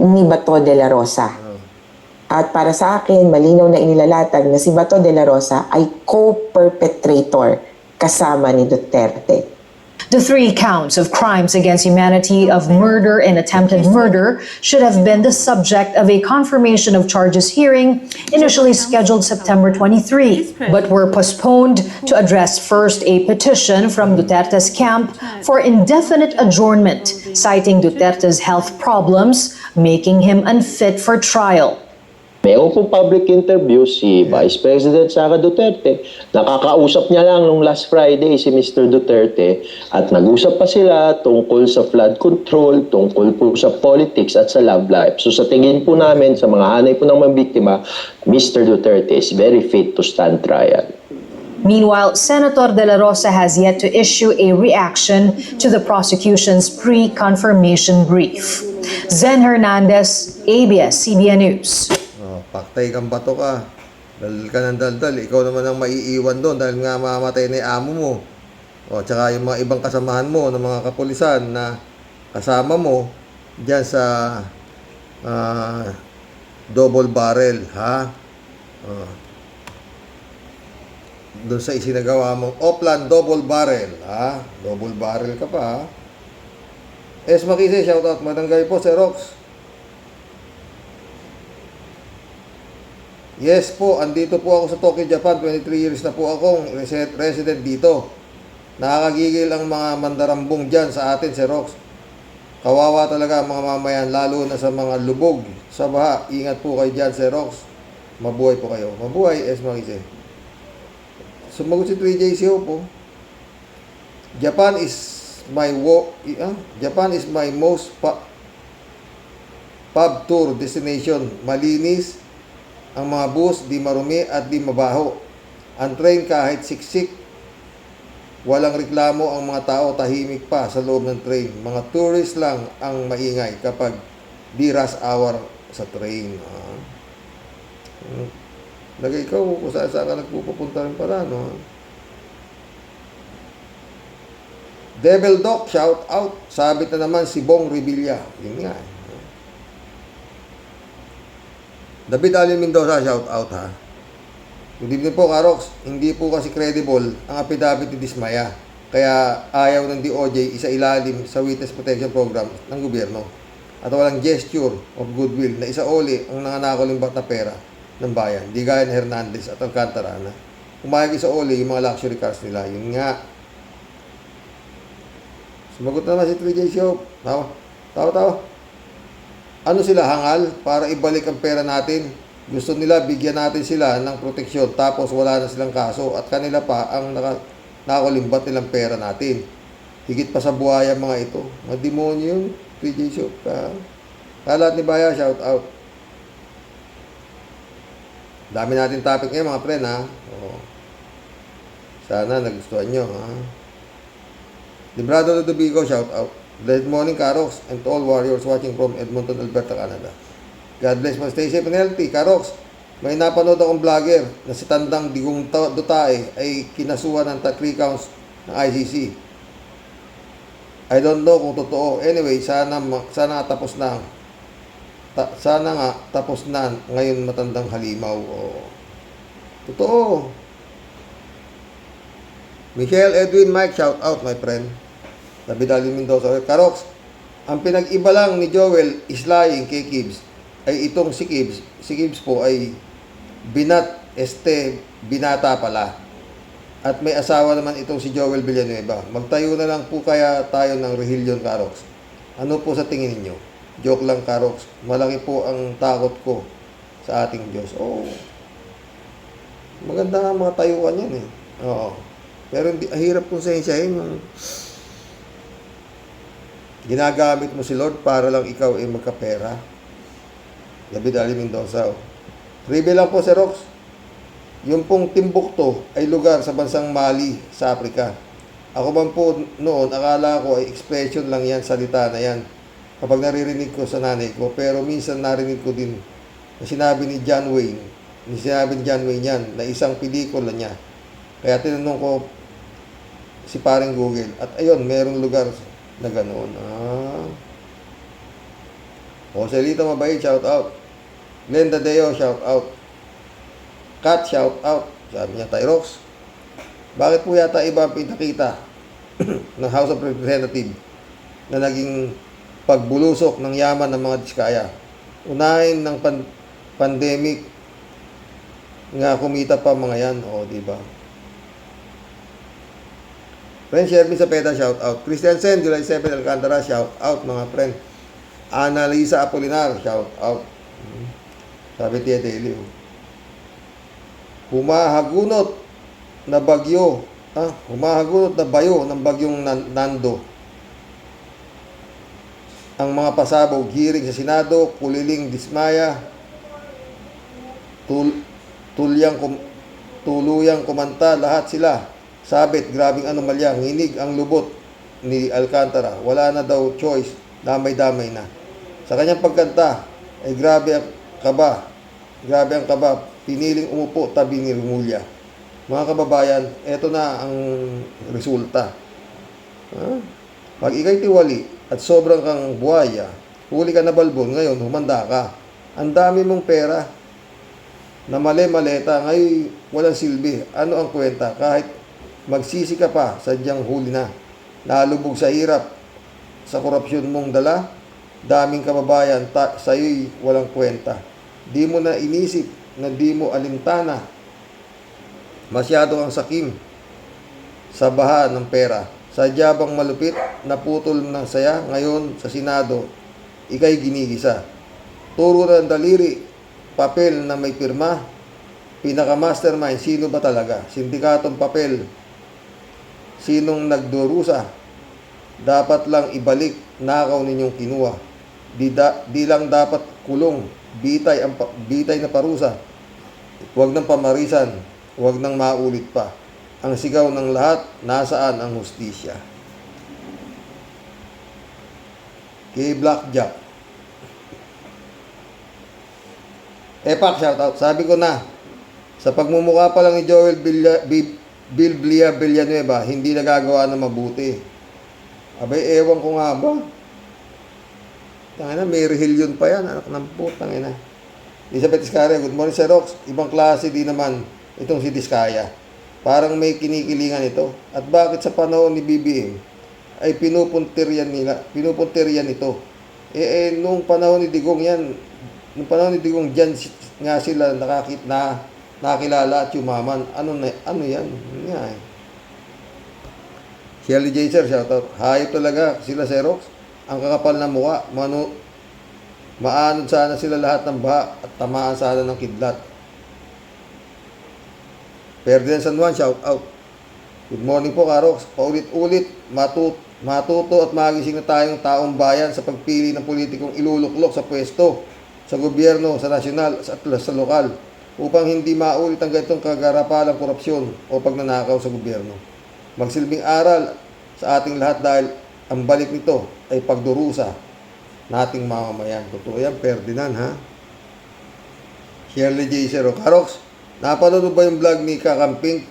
ni Bato de la Rosa. At para sa akin, malinaw na inilalatag na si Bato de la Rosa ay co-perpetrator kasama ni Duterte. The 3 counts of crimes against humanity of murder and attempted murder should have been the subject of a confirmation of charges hearing initially scheduled September 23, but were postponed to address first a petition from Duterte's camp for indefinite adjournment, citing Duterte's health problems, making him unfit for trial. Meron pong public interview si Vice President Sara Duterte. Nakakausap niya lang nung last Friday si Mr. Duterte at nag-usap pa sila tungkol sa flood control, tungkol po sa politics at sa love life. So sa tingin po namin, sa mga hanay po ng mga biktima, Mr. Duterte is very fit to stand trial. Meanwhile, Senator De La Rosa has yet to issue a reaction to the prosecution's pre-confirmation brief. Zen Hernandez, ABS-CBN News. Paktay kang Bato ka. Daldal ka ng daldal. Ikaw naman ang maiiwan doon dahil nga mamatay na yung amo mo. O, tsaka yung mga ibang kasamahan mo ng mga kapulisan na kasama mo dyan sa double barrel, ha? Doon sa isinagawa mong Oplan double barrel, ha? Double barrel ka pa, ha? S. Makise, shoutout. Magandang po, Sir Rox. Yes po, andito po ako sa Tokyo, Japan. 23 years na po akong resident dito. Nakakagigil ang mga mandarambong dyan sa atin, Sir Rox. Kawawa talaga ang mga mamayan, lalo na sa mga lubog sa baha. Ingat po kayo dyan, Sir Rox. Mabuhay po kayo. Mabuhay, S. Makise. Sumagot si 3JC po. Japan is my most pub tour destination. Malinis ang mga bus, di marumi at di mabaho. Ang train kahit siksik, walang reklamo ang mga tao, tahimik pa sa loob ng train. Mga tourist lang ang maingay kapag di rush hour sa train. Lagay ikaw kung saan ka nagpupunta rin pala, no? Devil Doc, shout out. Sabit na naman si Bong Revilla. Yun nga. David Alin Mendoza, shout out, ha. Good evening po, Karox. Hindi po kasi credible ang affidavit ni Dismaya. Kaya ayaw ng DOJ isa ilalim sa Witness Protection Program ng gobyerno. At walang gesture of goodwill na isauli ang nanganakalimbat na pera ng bayan. Di gaya ni Hernandez at Alcantara na umayag isauli yung mga luxury cars nila. Yun nga. Sumagot naman si 3J Show. Tawa. Ano sila, hangal? Para ibalik ang pera natin. Gusto nila bigyan natin sila ng proteksyon tapos wala na silang kaso at kanila pa ang nakalimbat nilang pera natin. Higit pa sa buhaya mga ito. Mga demonyo yung 3J Show. Kalat ni Baya, shout out. Dami natin topic ngayon mga friend, ha. Sana nagustuhan nyo, ha. Librado Ludovico, shout out. Good morning, Karox, and to all warriors watching from Edmonton, Alberta, Canada. God bless mo. Stay safe and healthy. Karox, may napanood akong vlogger na si Tandang Digong Dutae ay kinasuhan ng 3 counts ng ICC. I don't know kung totoo. Anyway, sana tapos na. Sana nga tapos na ngayon matandang halimaw. Totoo. Michelle Edwin Mike, shout out my friend. David Alvin Mendoza. Karox, ang pinag-iba lang ni Joel is lying kay Gibbs ay itong si Gibbs. Si Gibbs po ay binata pala. At may asawa naman itong si Joel Villanueva. Magtayo na lang po kaya tayo ng rehilyon, Karox. Ano po sa tingin ninyo? Joke lang, Karox. Malaki po ang takot ko sa ating Diyos. Maganda nga mga tayuan yan, eh. Oo. Pero hindi, hirap kong sensyahin. Ginagamit mo si Lord para lang ikaw ay magkapera. David Ali Mendoza. Trivia lang po, Sir Rox. Yung pong Timbuktu ay lugar sa bansang Mali sa Africa. Ako man po noon, akala ko ay expression lang yan, salita na yan. Kapag naririnig ko sa nanay ko. Pero minsan narinig ko din na sinabi ni John Wayne yan, na isang pelikula niya. Kaya tinanong ko si paring Google. At ayun, merong lugar na ganoon. Joselito Mabait, shout out. Glenda Deo, shout out. Kat, shout out. Sabi niya, Tyrox, bakit po yata iba ang pinakita ng House of Representatives na naging pagbulusok ng yaman ng mga diskaya? Unahin ng pandemic nga kumita pa mga yan. Diba? Friend Shervin Sapeta, shout out. Christian Sen, July 7, Alcantara, shout out mga friend. Annalisa Apolinar, shout out. Sabi Tia Daily. Humahagunot na bayo ng bagyong Nando. Ang mga pasabog, hearing sa Senado, kuliling dismaya, tuluyang kumanta, lahat sila. Sabit, grabing anomalya, nginig ang lubot ni Alcantara. Wala na daw choice, damay-damay na. Sa kanyang pagkanta, ay grabe ang kaba, piniling umupo tabi ni Rimulya. Mga kababayan, eto na ang resulta. Pag ikay tiwali at sobrang kang buhaya, huli ka na balbon, ngayon humanda ka. Ang dami mong pera na mali-maleta, ngayon walang silbi. Ano ang kwenta? Kahit magsisi ka pa, sadyang huli na. Nalubog sa hirap, sa korupsyon mong dala, daming kababayan, sa'yo'y walang kwenta. Di mo na inisip na di mo alintana. Masyado kang sakim sa baha ng pera. Sadya bang malupit, naputol ng saya, ngayon sa Senado, ikay ginigisa. Turo ng daliri, papel na may pirma, pinaka-mastermind, sino ba talaga? Sindikatong papel, sinong nagdurusa? Dapat lang ibalik, nakaw ninyong kinuha. Di lang dapat kulong, bitay na parusa. Huwag nang pamarisan, huwag nang maulit pa. Ang sigaw ng lahat, nasaan ang hustisya? Kay Blackjack. Epak, shoutout. Sabi ko na, sa pagmumukha pa lang ni Joel Villanueva, hindi nagagawa ng mabuti. Abay, ewan ko nga ba? Tangina, may rehilyon pa yan. Anak ng putang ina. Elizabeth Iscaria, good morning, Sir Rox. Ibang klase din naman itong si Diskaya. Parang may kinikilingan ito. At bakit sa panahon ni BBM ay pinupuntiryan ito? Nung panahon ni Digong yan, nung panahon ni Digong dyan nga sila nakilala at yumaman. Ano yan? Yun nga eh. Shelly J. Sir, shoutout. Hayop talaga sila, Xerox. Ang kakapal na mukha. Maanod sana sila lahat ng baha at tamaan sana ng kidlat. Ferdinand San Juan, shoutout. Good morning po, Karox. Paulit-ulit, matuto at magising na tayong taong bayan sa pagpili ng politikong iluluklok sa pwesto, sa gobyerno, sa nasyonal at sa lokal upang hindi maulit ang ganitong kagarapalang korupsyon o pagnanakaw sa gobyerno. Magsilbing aral sa ating lahat dahil ang balik nito ay pagdurusa nating mamamayan. Totoo yan, Ferdinand, ha? Shirley J. Zero. Karox, napanood ba yung vlog ni Kakamping?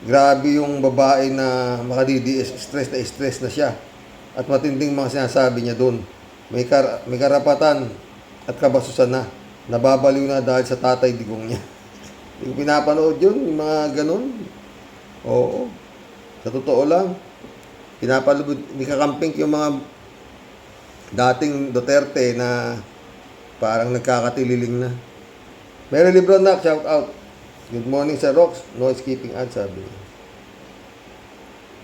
Grabe yung babae na makadidiis, stress na siya. At matinding mga sinasabi niya doon. May karapatan at kabasusan na. Nababaliw na dahil sa tatay digong niya. Hindi ko pinapanood yun, yung mga ganun. Oo. Sa totoo lang, pinapalubod ni Kakamping yung mga dating Duterte na parang nagkakatililing na. Mary Libronak, shout out. Good morning, Sir Rox. No skipping ads, sabi.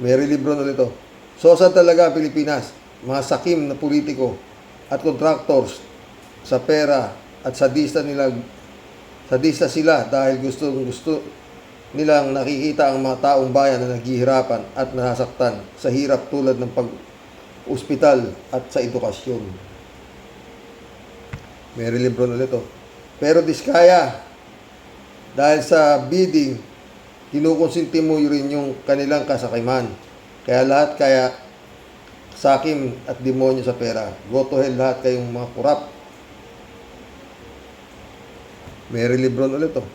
Mary Libron ulit ito. Sosa talaga ang Pilipinas. Mga sakim na politiko at contractors sa pera at sadista sila dahil gusto nilang nakikita ang mga taong bayan na naghihirapan at nasasaktan sa hirap tulad ng pag-ospital at sa edukasyon. Mary Libron ulit ito. Pero Diskaya, dahil sa bidding, kinukonsinti mo rin yung kanilang kasakiman. Kaya sakim at demonyo sa pera. Go to hell lahat kayong mga kurap. Mary Libron ulit to.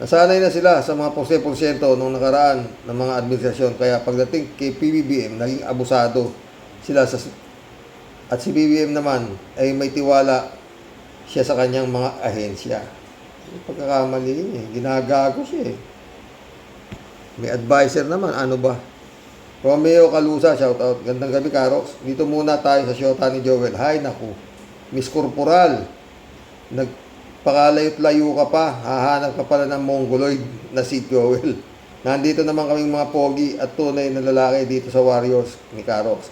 Nasanay na sila sa mga porsyento nung nakaraan ng mga administrasyon. Kaya pagdating kay PBBM, naging abusado sila at si BBM naman ay may tiwala siya sa kanyang mga ahensya. Pagkakamali yun eh. Ginagago siya eh. May advisor naman. Ano ba? Romeo Calusa, shoutout. Gandang gabi, Karox. Dito muna tayo sa shota ni Joel. Hay, naku. Miss Corporal. Nagpakalayo-layo ka pa. Hahanap ka pala ng mongoloid na si Joel. Nandito naman kaming mga pogi at tunay na lalaki dito sa Warriors ni Karox.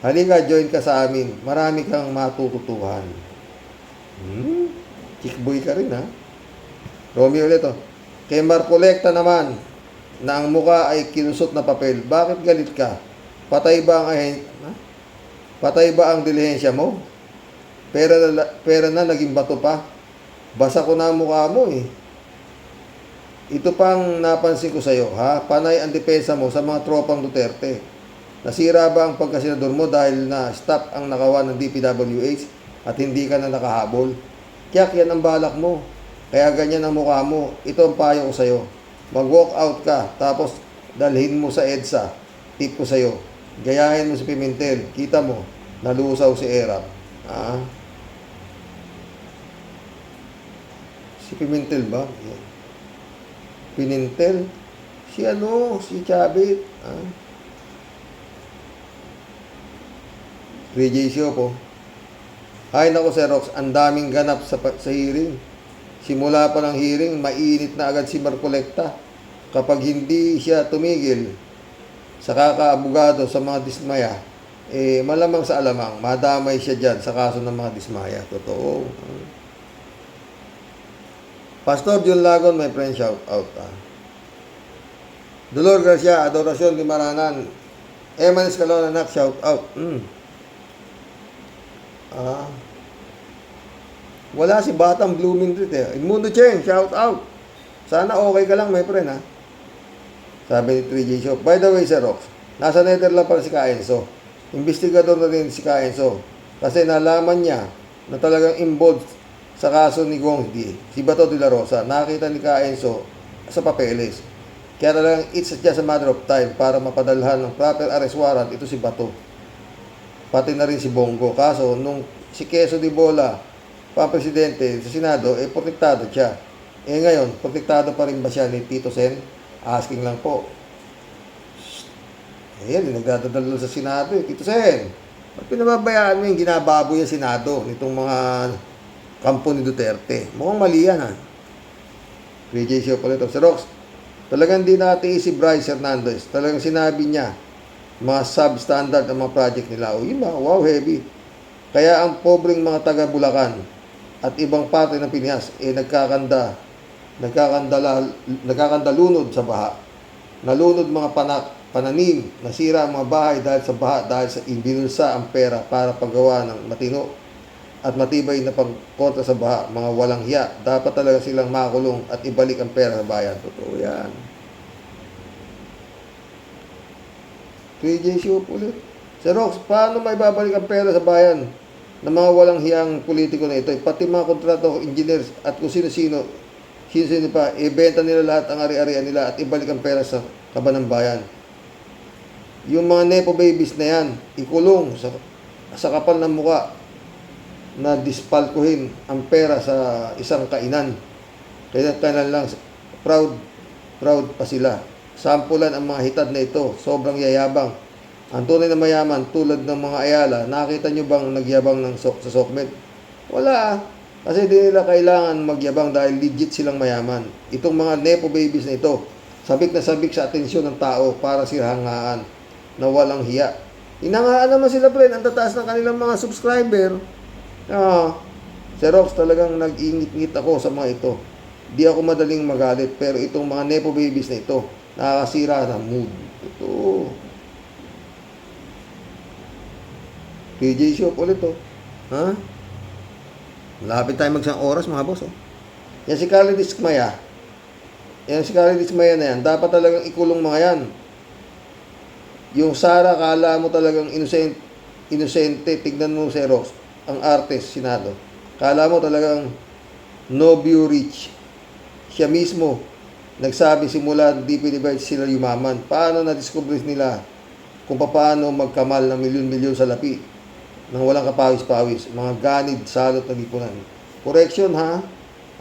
Halika, join ka sa amin. Marami kang matututuhan. Chickboy ka rin, ha? Romeo ulit, oh. Kay Marcolecta naman, na ang muka ay kinusot na papel. Bakit galit ka? Patay ba ang dilihensya mo? Pera na naging bato pa. Basa ko na ang mukha mo, eh. Ito pang napansin ko sa'yo, ha? Panay ang depensa mo sa mga tropang Duterte. Nasira ba ang pagkasenador mo dahil na stop ang nakawan ng DPWH at hindi ka na nakahabol? Kaya yan ang balak mo. Kaya ganyan ang mukha mo. Ito ang payo ko sa'yo. Mag-walk out ka, tapos dalhin mo sa EDSA. Tip ko sa'yo. Gayahin mo si Pimentel. Kita mo, nalusaw si Erap. Si Pimentel ba? Yan. Pimentel? Si si Chavit. Ah. 3J Siopo. Ay nako Sir Rox, ang daming ganap sa hearing. Simula pa ng hearing, mainit na agad si Marcolecta. Kapag hindi siya tumigil sa kakaabogado sa mga dismaya, malamang sa alamang, madamay siya dyan sa kaso ng mga dismaya. Totoo. Pastor John Lagon, my friend, shout out. Dolor Garcia, Adoracion Dimaranan. Eman Escalona, anak, shout out. Wala si Batang Blooming Street eh. Inmundo Cheng, shout out. Sana okay ka lang, my friend, ha? Sabi ni 3J Shop. By the way, Sir Rox, nasa Netherlands pala si Ka Enzo. Investigador na rin si Ka Enzo. Kasi nalaman niya na talagang involved sa kaso ni Gong Di, si Bato de la Rosa. Nakita ni Ka Enzo sa papeles. Kaya talagang it's just a matter of time para mapadalhan ng proper arrest warrant ito si Bato. Pati na rin si Bongo. Kaso, nung si Quezon de Bola, pa-presidente sa Senado, protektado siya. Ngayon, protektado pa rin ba siya ni Tito Sen? Asking lang po. Ayan, nagdadadalo sa Senado Tito Sen, ba't pinababayaan mo yung ginababoy yung Senado nitong mga kampo ni Duterte? Mukhang mali yan, ha? 3J Show po nito. Sir Rox, talagang di natiis si Bryce Hernandez. Talagang sinabi niya, mga substandard ang mga project nila. O yun ba? Wow, heavy. Kaya ang pobreng mga taga Bulacan at ibang parte ng Pinas nagkakandalunod sa baha. Nalunod mga pananim, nasira ang mga bahay dahil sa baha, dahil sa ibinulsa ang pera para paggawa ng matino at matibay na pagkontra sa baha. Mga walang hiya, dapat talaga silang makulong at ibalik ang pera sa bayan. Totoo yan. 3J Show ulit. Sir Rox, paano may babalik ang pera sa bayan ng mga walang hiyang politiko na ito? Pati mga kontrato, engineers at kung sino-sino pa, ibenta nila lahat ang ari-arian nila at ibalik ang pera sa kaban ng bayan. Yung mga nepo babies na yan, ikulong sa kapal ng muka na dispalkuhin ang pera sa isang kainan. Kaya lang, proud pa sila. Sampulan ang mga hitad na ito, sobrang yayabang. Ang tunay na mayaman, tulad ng mga Ayala, nakita nyo bang nagyabang sa Sokmed? Wala. Kasi di nila kailangan magyabang dahil legit silang mayaman. Itong mga nepo babies na ito, sabik na sabik sa atensyon ng tao para sirangaan na walang hiya. Inangaan naman sila, friend, ang tataas ng kanilang mga subscriber. Sir Rox, talagang nag-ingit-ngit ako sa mga ito. Di ako madaling magalit, pero itong mga nepo babies na ito, nakakasira ng mood. Ito. PJ Show ulit, Malapit tayo magsang oras, mga boss, Yan si Carly Dismaya. Na yan. Dapat talagang ikulong mga yan. Yung Sara, kala mo talagang inosente. Tignan mo, Sir Rox, ang artist, Senado. Kala mo talagang Nobio Rich. Siya mismo nagsabi simula DPWH sila yumaman. Paano na-discover nila kung paano magkamal ng milyon-milyon sa lapi nang walang kapawis-pawis, mga ganid, salot na lipunan. Correction, ha?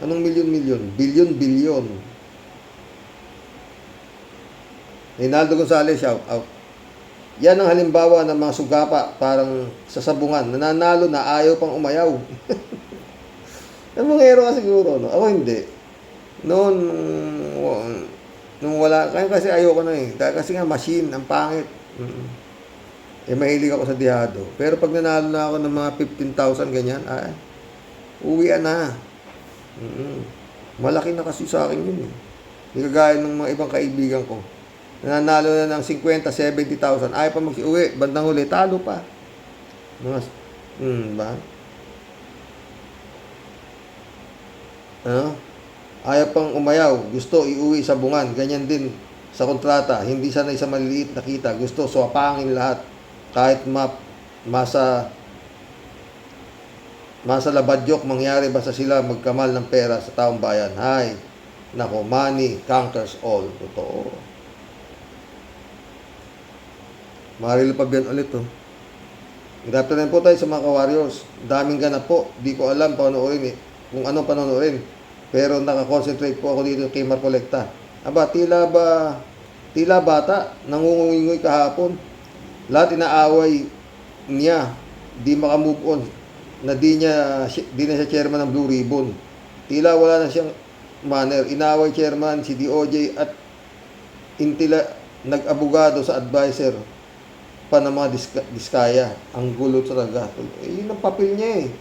Anong milyon-milyon? Bilyon-bilyon. Reynaldo Gonzalez, shout out. Yan ang halimbawa ng mga sugapa, parang sa sabungan, nananalo na ayaw pang umayaw. Namungero ka siguro, no? Ako hindi. Nung wala, kasi ayoko na kasi nga machine, ang pangit. Mahilig ako sa dihado. Pero pag nanalo na ako ng mga 15,000 ganyan, uwian na. Malaki na kasi sa akin yun. Hindi kagaya ng mga ibang kaibigan ko. Nanalo na ng 50,000, 70,000. Ayaw pa mag-uwi. Bandang huli, talo pa. Ba? Ayaw pang umayaw. Gusto iuwi sa bungan. Ganyan din sa kontrata. Hindi sanay sa maliliit na kita. Gusto swapangin lahat. Kahit masa labadyok, mangyari basta sila magkamal ng pera sa taong bayan. Hay, nako, money conquers all. Totoo. Maril pa biyan ulit, Good afternoon po tayo sa mga ka-warriors. Daming ganap po. Di ko alam panoorin kung anong panoorin. Pero nakakonsentrate po ako dito kay Marcolecta. Aba, tila bata, nangungungoy kahapon. Lahat inaaway niya, di makamove on, na di na siya chairman ng Blue Ribbon. Tila wala na siyang manner. Inaaway chairman, si DOJ at nag-abogado sa advisor pa ng mga diskaya. Ang gulo talaga. Yun ang papel niya eh.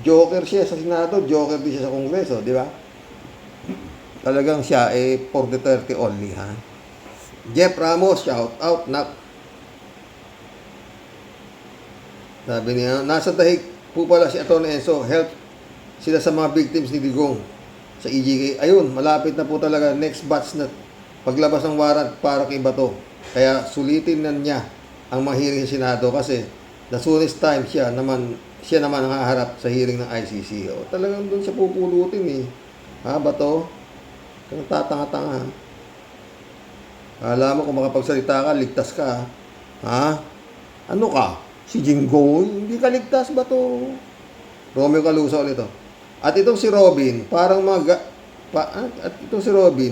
Joker siya sa Senado, joker din siya sa Kongreso, di ba? Talagang siya for Duterte only, ha? Jeff Ramos, shout out, nak. Sabi niya, nasa dahig po pala si Atty. Enzo, help sila sa mga victims ni Digong sa EJK. Ayun, malapit na po talaga, next batch na paglabas ng warrant para kay Bato. Kaya sulitin na niya ang mga hearing sa Senado kasi the soonest time siya naman ang haharap sa hearing ng ICC. O, talagang doon siya pupulutin eh. Ha, Bato? Kung tatanga-tanga. Alam mo kung makapagsalita ka, ligtas ka. Ha? Ano ka? Si Jinggoy? Hindi ka ligtas, Bato. Romeo Calusa ulit ito. At itong si Robin, parang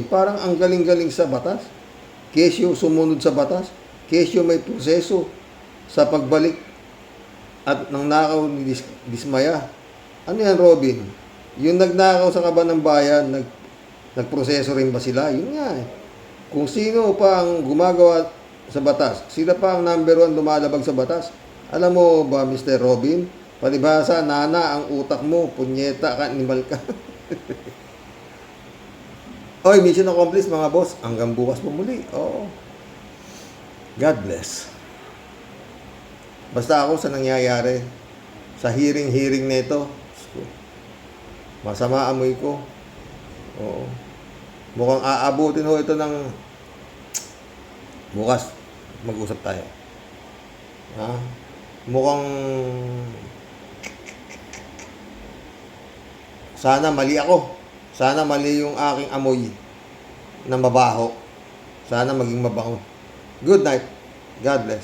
parang ang galing-galing sa batas. Kesyo sumunod sa batas. Kesyo may proseso sa pagbalik at nang nakaw ni Dismaya. Ano yan, Robin? Yung nagnakaw sa kaban ng bayan, nagproseso rin ba sila? Yun nga eh. Kung sino pa ang gumagawa sa batas, sila pa ang number 1 lumalabag sa batas. Alam mo ba, Mr. Robin? Palibhasa, nana, ang utak mo, punyeta ka, animal ka. Oy, mission accomplished mga boss. Hanggang bukas po muli. Oo. God bless. Basta ako sa nangyayari, sa hearing na ito, masama amoy ko. Oo. Mukhang aabutin ho ito ng bukas. Mag-usap tayo. Ha? Mukhang sana mali ako. Sana mali yung aking amoy na mabaho. Sana maging mabaho. Good night. God bless.